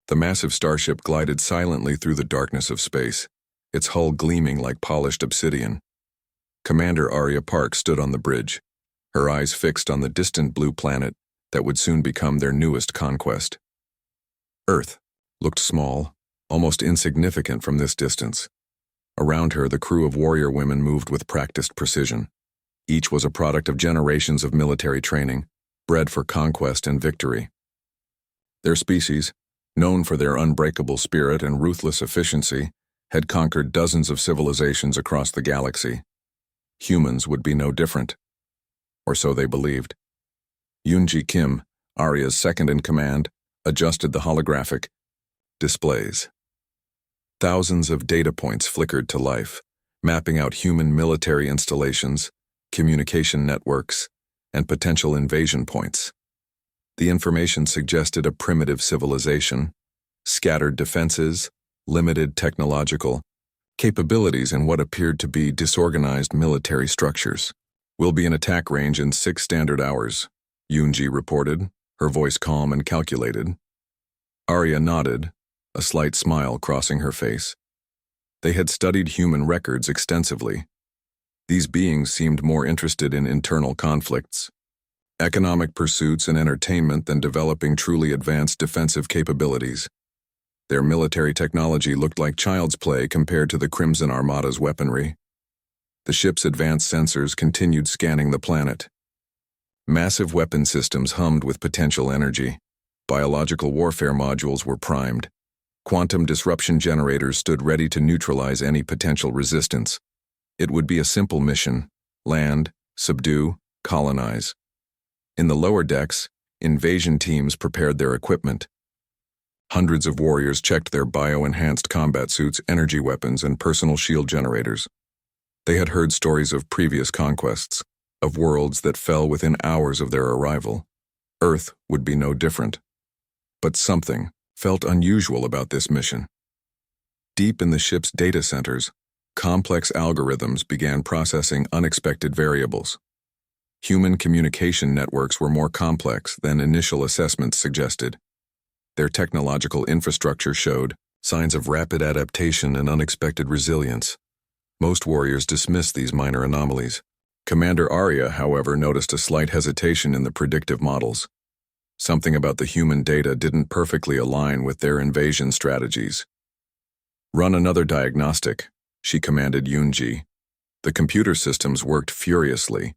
The massive starship glided silently through the darkness of space, its hull gleaming like polished obsidian. Commander Arya Park stood on the bridge, her eyes fixed on the distant blue planet that would soon become their newest conquest. Earth looked small, almost insignificant from this distance. Around her, the crew of warrior women moved with practiced precision. Each was a product of generations of military training, bred for conquest and victory. Their species, known for their unbreakable spirit and ruthless efficiency, had conquered dozens of civilizations across the galaxy. Humans would be no different. Or so they believed. Yoonji Kim, Arya's second-in-command, adjusted the holographic displays. Thousands of data points flickered to life, mapping out human military installations, communication networks, and potential invasion points. The information suggested a primitive civilization, scattered defenses, limited technological capabilities, and what appeared to be disorganized military structures. "We'll be in attack range in 6 standard hours," Yoonji reported, her voice calm and calculated. Arya nodded, a slight smile crossing her face. They had studied human records extensively. These beings seemed more interested in internal conflicts, economic pursuits, and entertainment than developing truly advanced defensive capabilities. Their military technology looked like child's play compared to the Crimson Armada's weaponry. The ship's advanced sensors continued scanning the planet. Massive weapon systems hummed with potential energy. Biological warfare modules were primed. Quantum disruption generators stood ready to neutralize any potential resistance. It would be a simple mission: land, subdue, colonize. In the lower decks, invasion teams prepared their equipment. Hundreds of warriors checked their bio-enhanced combat suits, energy weapons, and personal shield generators. They had heard stories of previous conquests, of worlds that fell within hours of their arrival. Earth would be no different. But something felt unusual about this mission. Deep in the ship's data centers, complex algorithms began processing unexpected variables. Human communication networks were more complex than initial assessments suggested. Their technological infrastructure showed signs of rapid adaptation and unexpected resilience. Most warriors dismissed these minor anomalies. Commander Arya, however, noticed a slight hesitation in the predictive models. Something about the human data didn't perfectly align with their invasion strategies. "Run another diagnostic," she commanded Yoonji. The computer systems worked furiously,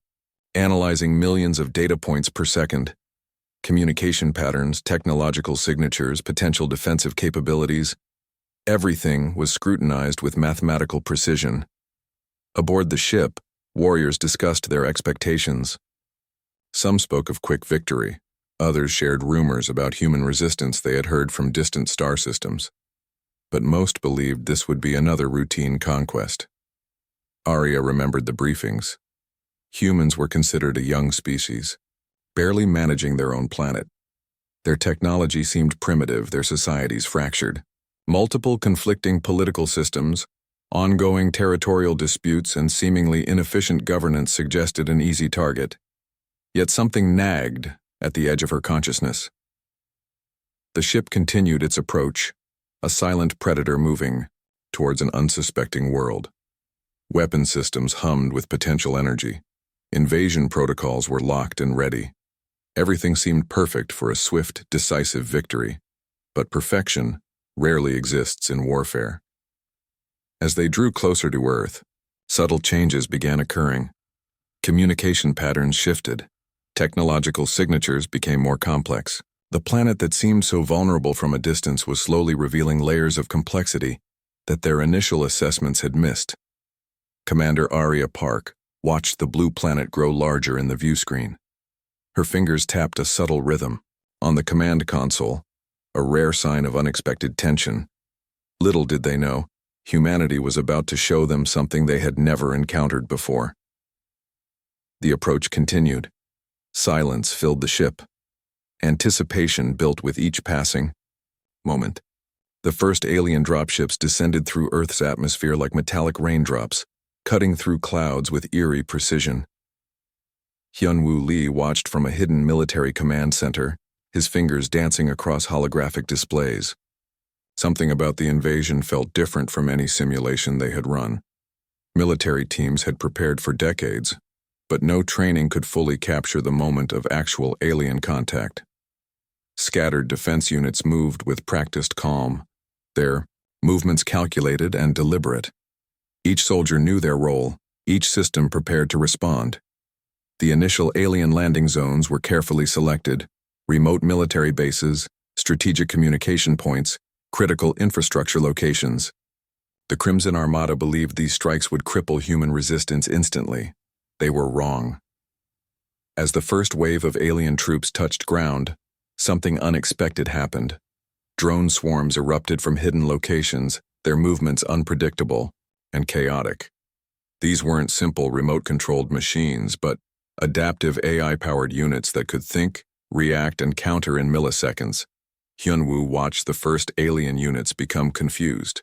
analyzing millions of data points per second. Communication patterns, technological signatures, potential defensive capabilities. Everything was scrutinized with mathematical precision. Aboard the ship, warriors discussed their expectations. Some spoke of quick victory. Others shared rumors about human resistance they had heard from distant star systems. But most believed this would be another routine conquest. Arya remembered the briefings. Humans were considered a young species, barely managing their own planet. Their technology seemed primitive, their societies fractured. Multiple conflicting political systems, ongoing territorial disputes, and seemingly inefficient governance suggested an easy target. Yet something nagged at the edge of her consciousness. The ship continued its approach, a silent predator moving towards an unsuspecting world. Weapon systems hummed with potential energy. Invasion protocols were locked and ready. Everything seemed perfect for a swift, decisive victory, but perfection rarely exists in warfare. As they drew closer to Earth, subtle changes began occurring. Communication patterns shifted. Technological signatures became more complex. The planet that seemed so vulnerable from a distance was slowly revealing layers of complexity that their initial assessments had missed. Commander Arya Park watched the blue planet grow larger in the view screen. Her fingers tapped a subtle rhythm. On the command console, a rare sign of unexpected tension. Little did they know, humanity was about to show them something they had never encountered before. The approach continued. Silence filled the ship. Anticipation built with each passing moment. The first alien dropships descended through Earth's atmosphere like metallic raindrops, cutting through clouds with eerie precision. Hyunwoo Lee watched from a hidden military command center, his fingers dancing across holographic displays. Something about the invasion felt different from any simulation they had run. Military teams had prepared for decades, but no training could fully capture the moment of actual alien contact. Scattered defense units moved with practiced calm, their movements calculated and deliberate. Each soldier knew their role, each system prepared to respond. The initial alien landing zones were carefully selected: remote military bases, strategic communication points, critical infrastructure locations. The Crimson Armada believed these strikes would cripple human resistance instantly. They were wrong. As the first wave of alien troops touched ground, something unexpected happened. Drone swarms erupted from hidden locations, their movements unpredictable and chaotic. These weren't simple remote-controlled machines, but adaptive AI-powered units that could think, react, and counter in milliseconds. Hyunwoo watched the first alien units become confused.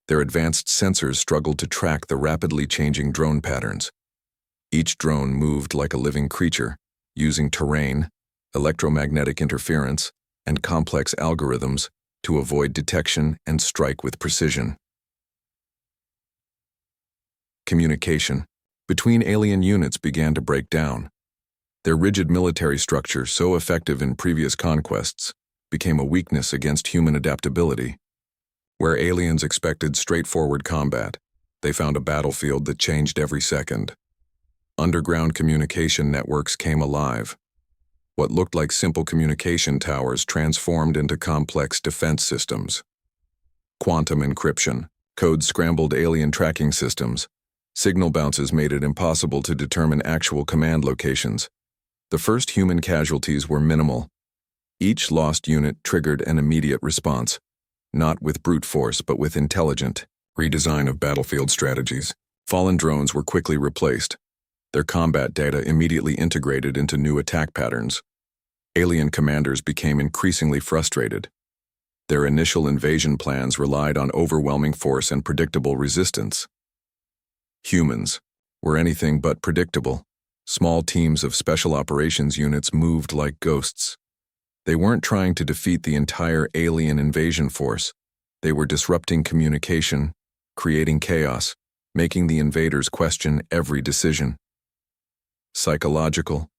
Their advanced sensors struggled to track the rapidly changing drone patterns. Each drone moved like a living creature, using terrain, electromagnetic interference, and complex algorithms to avoid detection and strike with precision. Communication between alien units began to break down. Their rigid military structure, so effective in previous conquests, became a weakness against human adaptability. Where aliens expected straightforward combat, they found a battlefield that changed every second. Underground communication networks came alive. What looked like simple communication towers transformed into complex defense systems. Quantum encryption, code scrambled alien tracking systems. Signal bounces made it impossible to determine actual command locations. The first human casualties were minimal. Each lost unit triggered an immediate response, not with brute force but with intelligent redesign of battlefield strategies. Fallen drones were quickly replaced, their combat data immediately integrated into new attack patterns. Alien commanders became increasingly frustrated. Their initial invasion plans relied on overwhelming force and predictable resistance. Humans were anything but predictable. Small teams of special operations units moved like ghosts. They weren't trying to defeat the entire alien invasion force. They were disrupting communication, creating chaos, making the invaders question every decision. Psychological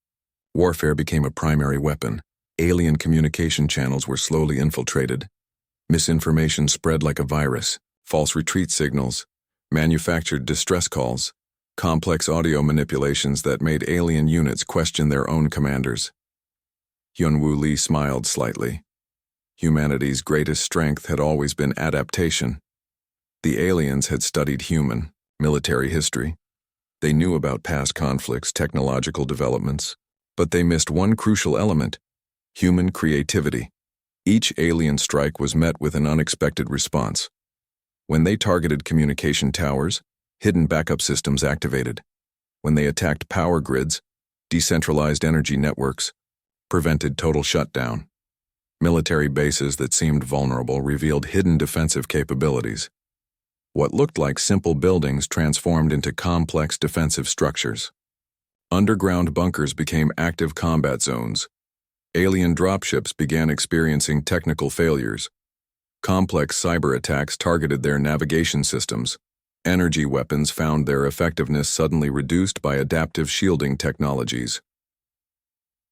warfare became a primary weapon. Alien communication channels were slowly infiltrated. Misinformation spread like a virus. False retreat signals, manufactured distress calls, complex audio manipulations that made alien units question their own commanders. Hyunwoo Lee smiled slightly. Humanity's greatest strength had always been adaptation. The aliens had studied human, military history. They knew about past conflicts, technological developments, but they missed one crucial element: human creativity. Each alien strike was met with an unexpected response. When they targeted communication towers, hidden backup systems activated. When they attacked power grids, decentralized energy networks prevented total shutdown. Military bases that seemed vulnerable revealed hidden defensive capabilities. What looked like simple buildings transformed into complex defensive structures. Underground bunkers became active combat zones. Alien dropships began experiencing technical failures. Complex cyber attacks targeted their navigation systems. Energy weapons found their effectiveness suddenly reduced by adaptive shielding technologies.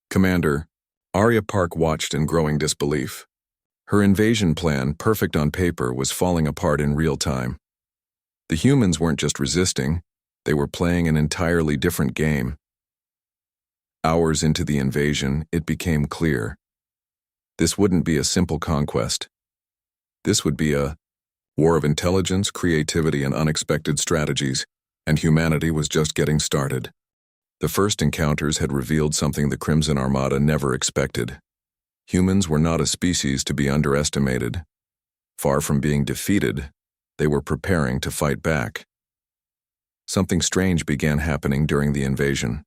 Commander, Arya Park watched in growing disbelief. Her invasion plan, perfect on paper, was falling apart in real time. The humans weren't just resisting, they were playing an entirely different game. Hours into the invasion, it became clear. This wouldn't be a simple conquest. This would be a war of intelligence, creativity, and unexpected strategies, and humanity was just getting started. The first encounters had revealed something the Crimson Armada never expected. Humans were not a species to be underestimated. Far from being defeated, they were preparing to fight back. Something strange began happening during the invasion.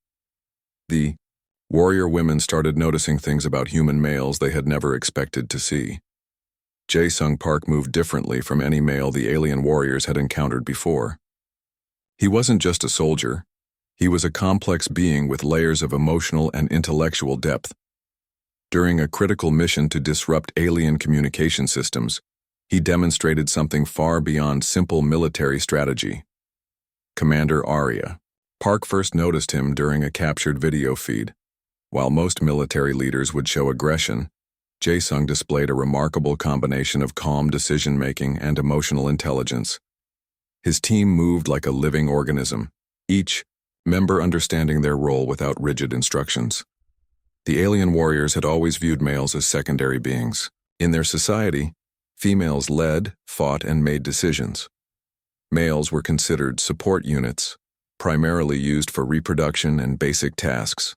The warrior women started noticing things about human males they had never expected to see. Jae-sung Park moved differently from any male the alien warriors had encountered before. He wasn't just a soldier. He was a complex being with layers of emotional and intellectual depth. During a critical mission to disrupt alien communication systems, He demonstrated something far beyond simple military strategy. Commander Arya. Park first noticed him during a captured video feed. While most military leaders would show aggression, Jae-sung displayed a remarkable combination of calm decision-making and emotional intelligence. His team moved like a living organism, each member understanding their role without rigid instructions. The alien warriors had always viewed males as secondary beings. In their society, females led, fought, and made decisions. Males were considered support units, primarily used for reproduction and basic tasks.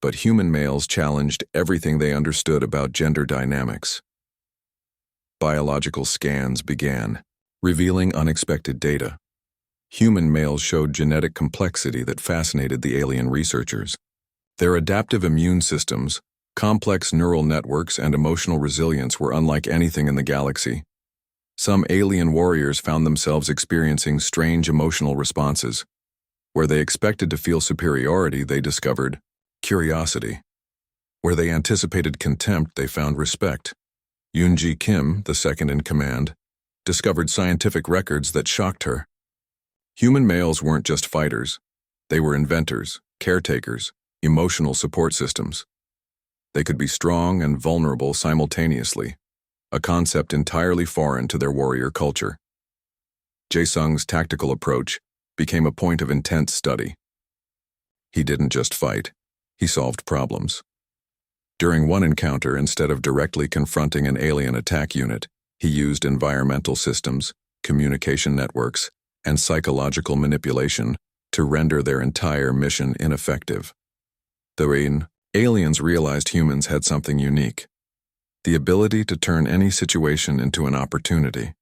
But human males challenged everything they understood about gender dynamics. Biological scans began, revealing unexpected data. Human males showed genetic complexity that fascinated the alien researchers. Their adaptive immune systems, complex neural networks, and emotional resilience were unlike anything in the galaxy. Some alien warriors found themselves experiencing strange emotional responses. Where they expected to feel superiority, they discovered curiosity. Where they anticipated contempt, they found respect. Yoonji Kim, the second in command, discovered scientific records that shocked her. Human males weren't just fighters. They were inventors, caretakers, emotional support systems. They could be strong and vulnerable simultaneously, a concept entirely foreign to their warrior culture. Jae-sung's tactical approach became a point of intense study. He didn't just fight, he solved problems. During one encounter, instead of directly confronting an alien attack unit, he used environmental systems, communication networks, and psychological manipulation to render their entire mission ineffective. The aliens realized humans had something unique: the ability to turn any situation into an opportunity.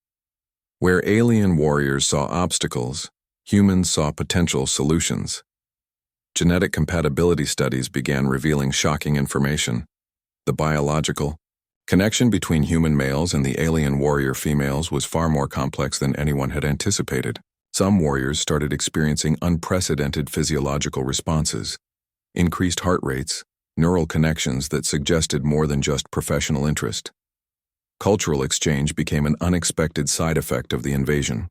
Where alien warriors saw obstacles, humans saw potential solutions. Genetic compatibility studies began revealing shocking information. The biological connection between human males and the alien warrior females was far more complex than anyone had anticipated. Some warriors started experiencing unprecedented physiological responses, increased heart rates, neural connections that suggested more than just professional interest. Cultural exchange became an unexpected side effect of the invasion.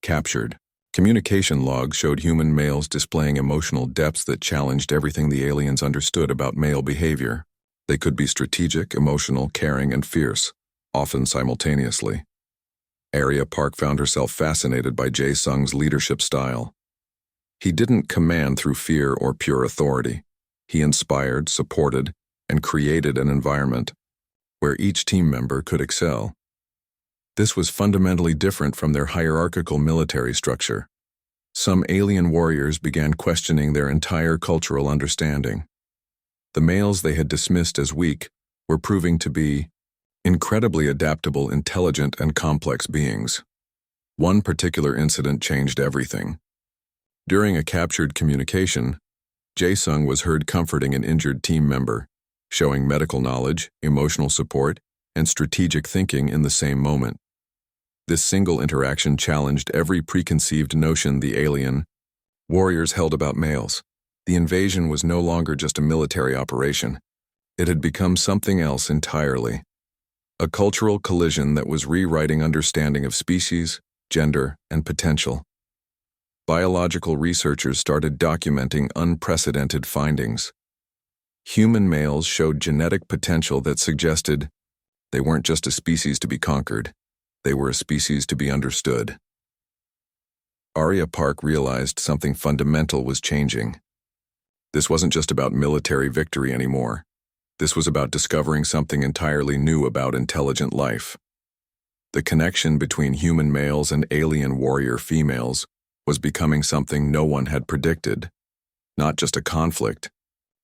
Captured communication logs showed human males displaying emotional depths that challenged everything the aliens understood about male behavior. They could be strategic, emotional, caring, and fierce, often simultaneously. Arya Park found herself fascinated by Jae-sung's leadership style. He didn't command through fear or pure authority. He inspired, supported, and created an environment where each team member could excel. This was fundamentally different from their hierarchical military structure. Some alien warriors began questioning their entire cultural understanding. The males they had dismissed as weak were proving to be incredibly adaptable, intelligent, and complex beings. One particular incident changed everything. During a captured communication, Jae-sung was heard comforting an injured team member, showing medical knowledge, emotional support, and strategic thinking in the same moment. This single interaction challenged every preconceived notion the alien warriors held about males. The invasion was no longer just a military operation. It had become something else entirely. A cultural collision that was rewriting understanding of species, gender, and potential. Biological researchers started documenting unprecedented findings. Human males showed genetic potential that suggested they weren't just a species to be conquered, they were a species to be understood. Arya Park realized something fundamental was changing. This wasn't just about military victory anymore. This was about discovering something entirely new about intelligent life. The connection between human males and alien warrior females was becoming something no one had predicted. Not just a conflict,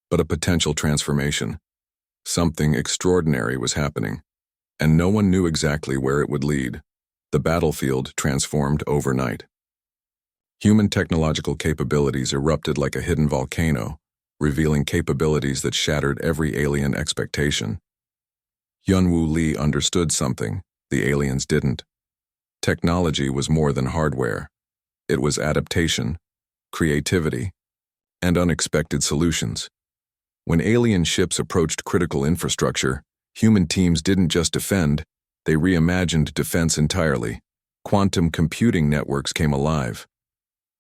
but a potential transformation. Something extraordinary was happening, and no one knew exactly where it would lead. The battlefield transformed overnight. Human technological capabilities erupted like a hidden volcano, revealing capabilities that shattered every alien expectation. Yunwoo Lee understood something the aliens didn't. Technology was more than hardware. It was adaptation, creativity, and unexpected solutions. When alien ships approached critical infrastructure, human teams didn't just defend, They reimagined defense entirely. Quantum computing networks came alive.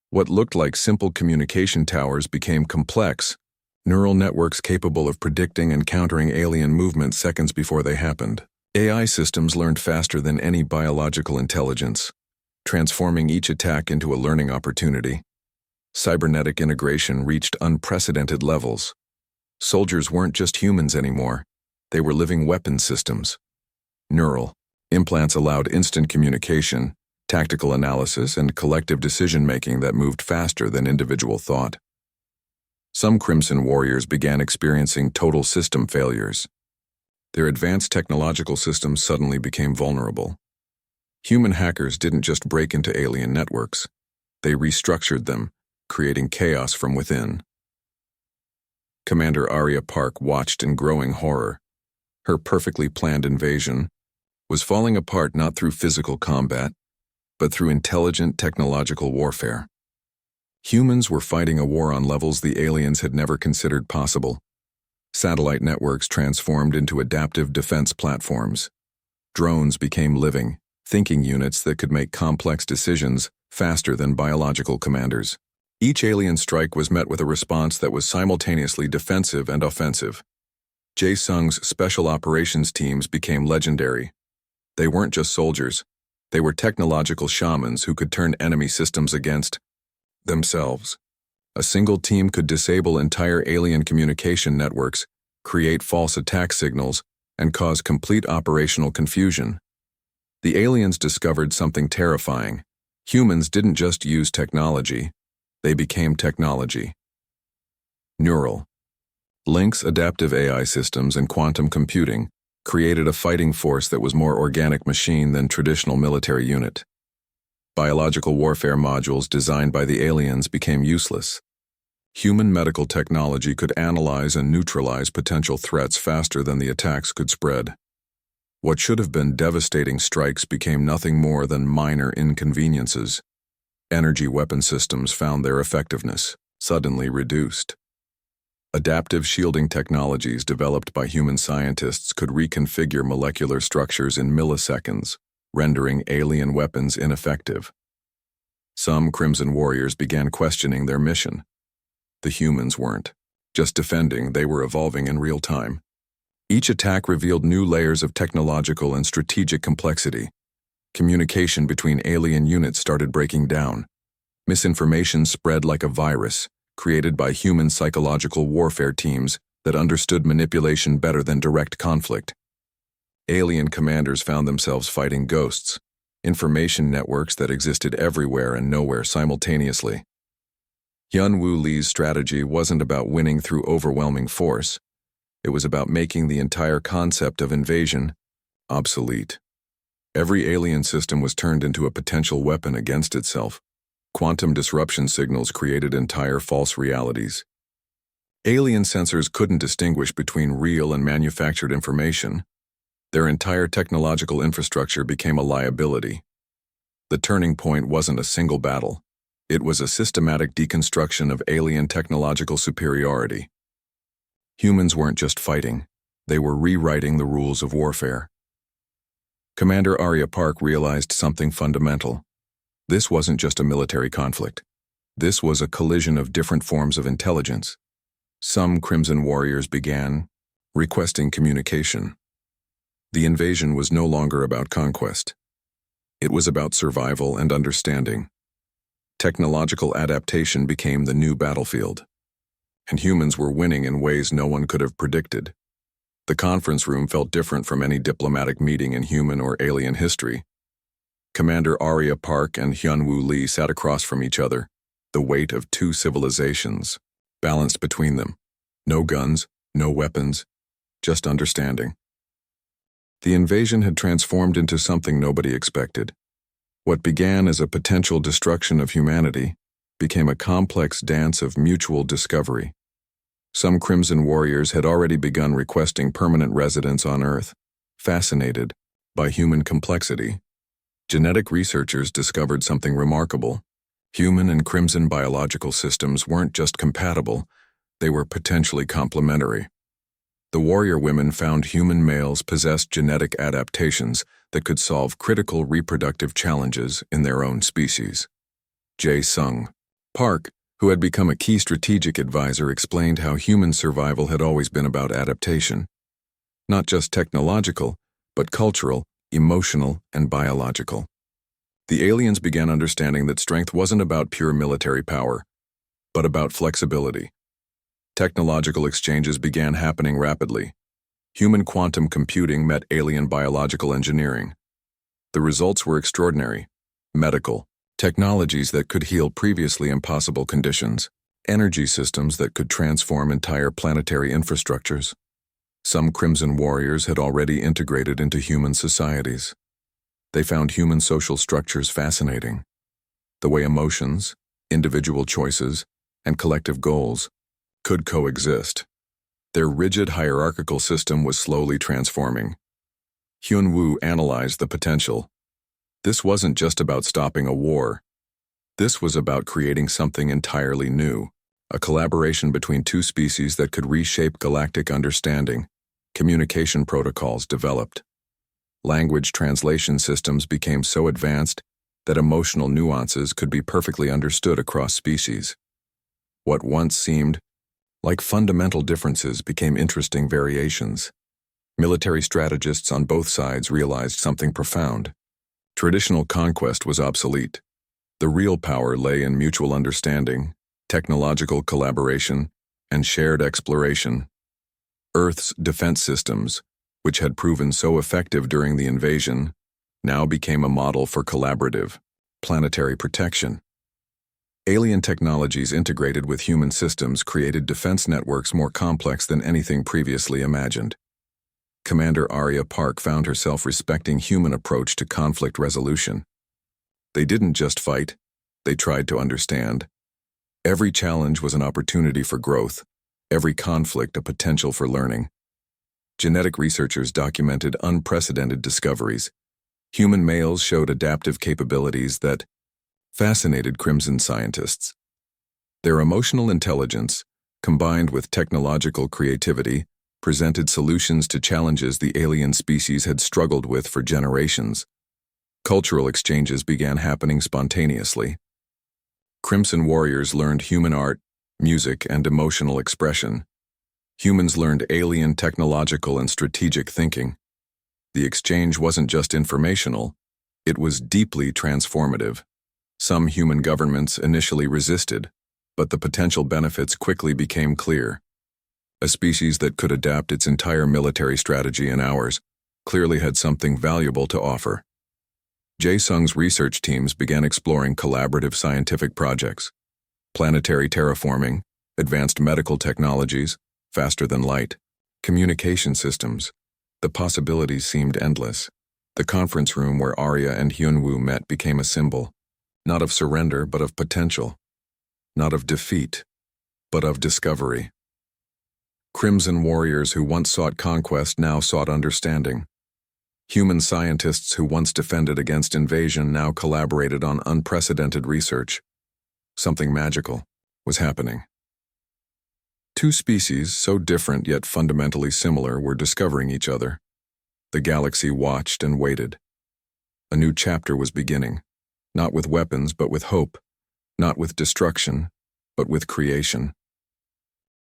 What looked like simple communication towers became complex, neural networks capable of predicting and countering alien movements seconds before they happened. AI systems learned faster than any biological intelligence, transforming each attack into a learning opportunity. Cybernetic integration reached unprecedented levels. Soldiers weren't just humans anymore. They were living weapon systems. Neural implants allowed instant communication, tactical analysis, and collective decision-making that moved faster than individual thought. Some Crimson Warriors began experiencing total system failures. Their advanced technological systems suddenly became vulnerable. Human hackers didn't just break into alien networks. They restructured them, creating chaos from within. Commander Arya Park watched in growing horror. Her perfectly planned invasion was falling apart not through physical combat, but through intelligent technological warfare. Humans were fighting a war on levels the aliens had never considered possible. Satellite networks transformed into adaptive defense platforms. Drones became living, thinking units that could make complex decisions faster than biological commanders. Each alien strike was met with a response that was simultaneously defensive and offensive. Jae Sung's special operations teams became legendary. They weren't just soldiers. They were technological shamans who could turn enemy systems against themselves. A single team could disable entire alien communication networks, create false attack signals, and cause complete operational confusion. The aliens discovered something terrifying. Humans didn't just use technology, they became technology. Neural links, adaptive AI systems, and quantum computing created a fighting force that was more organic machine than traditional military unit. Biological warfare modules designed by the aliens became useless. Human medical technology could analyze and neutralize potential threats faster than the attacks could spread. What should have been devastating strikes became nothing more than minor inconveniences. Energy weapon systems found their effectiveness suddenly reduced. Adaptive shielding technologies developed by human scientists could reconfigure molecular structures in milliseconds, rendering alien weapons ineffective. Some Crimson Warriors began questioning their mission. The humans weren't just defending, they were evolving in real time. Each attack revealed new layers of technological and strategic complexity. Communication between alien units started breaking down. Misinformation spread like a virus, created by human psychological warfare teams that understood manipulation better than direct conflict. Alien commanders found themselves fighting ghosts, information networks that existed everywhere and nowhere simultaneously. Hyun-Woo Lee's strategy wasn't about winning through overwhelming force. It was about making the entire concept of invasion obsolete. Every alien system was turned into a potential weapon against itself. Quantum disruption signals created entire false realities. Alien sensors couldn't distinguish between real and manufactured information. Their entire technological infrastructure became a liability. The turning point wasn't a single battle. It was a systematic deconstruction of alien technological superiority. Humans weren't just fighting, they were rewriting the rules of warfare. Commander Arya Park realized something fundamental. This wasn't just a military conflict. This was a collision of different forms of intelligence. Some Crimson Warriors began requesting communication. The invasion was no longer about conquest. It was about survival and understanding. Technological adaptation became the new battlefield, and humans were winning in ways no one could have predicted. The conference room felt different from any diplomatic meeting in human or alien history. Commander Arya Park and Hyun-Woo Lee sat across from each other, the weight of two civilizations balanced between them. No guns, no weapons, just understanding. The invasion had transformed into something nobody expected. What began as a potential destruction of humanity became a complex dance of mutual discovery. Some Crimson Warriors had already begun requesting permanent residence on Earth, fascinated by human complexity. Genetic researchers discovered something remarkable. Human and Crimson biological systems weren't just compatible, they were potentially complementary. The warrior women found human males possessed genetic adaptations that could solve critical reproductive challenges in their own species. Jae-sung Park, who had become a key strategic advisor, explained how human survival had always been about adaptation. Not just technological, but cultural, emotional, and biological. The aliens began understanding that strength wasn't about pure military power, but about flexibility. Technological exchanges began happening rapidly. Human quantum computing met alien biological engineering. The results were extraordinary. Medical technologies that could heal previously impossible conditions, energy systems that could transform entire planetary infrastructures. Some Crimson Warriors had already integrated into human societies. They found human social structures fascinating. The way emotions, individual choices, and collective goals could coexist. Their rigid hierarchical system was slowly transforming. Hyun-woo analyzed the potential. This wasn't just about stopping a war. This was about creating something entirely new, a collaboration between two species that could reshape galactic understanding. Communication protocols developed. Language translation systems became so advanced that emotional nuances could be perfectly understood across species. What once seemed like fundamental differences became interesting variations. Military strategists on both sides realized something profound. Traditional conquest was obsolete. The real power lay in mutual understanding, technological collaboration, and shared exploration. Earth's defense systems, which had proven so effective during the invasion, now became a model for collaborative, planetary protection. Alien technologies integrated with human systems created defense networks more complex than anything previously imagined. Commander Arya Park found herself respecting human approach to conflict resolution. They didn't just fight, they tried to understand. Every challenge was an opportunity for growth, every conflict a potential for learning. Genetic researchers documented unprecedented discoveries. Human males showed adaptive capabilities that fascinated Crimson scientists. Their emotional intelligence, combined with technological creativity, presented solutions to challenges the alien species had struggled with for generations. Cultural exchanges began happening spontaneously. Crimson warriors learned human art, music, and emotional expression. Humans learned alien technological and strategic thinking. The exchange wasn't just informational, it was deeply transformative. Some human governments initially resisted, but the potential benefits quickly became clear. A species that could adapt its entire military strategy in hours clearly had something valuable to offer. Jae-sung's research teams began exploring collaborative scientific projects. Planetary terraforming, advanced medical technologies, faster than light, communication systems. The possibilities seemed endless. The conference room where Arya and Hyun-woo met became a symbol, not of surrender but of potential, not of defeat, but of discovery. Crimson warriors who once sought conquest now sought understanding. Human scientists who once defended against invasion now collaborated on unprecedented research. Something magical was happening. Two species, so different yet fundamentally similar, were discovering each other. The galaxy watched and waited. A new chapter was beginning, not with weapons but with hope, not with destruction, but with creation.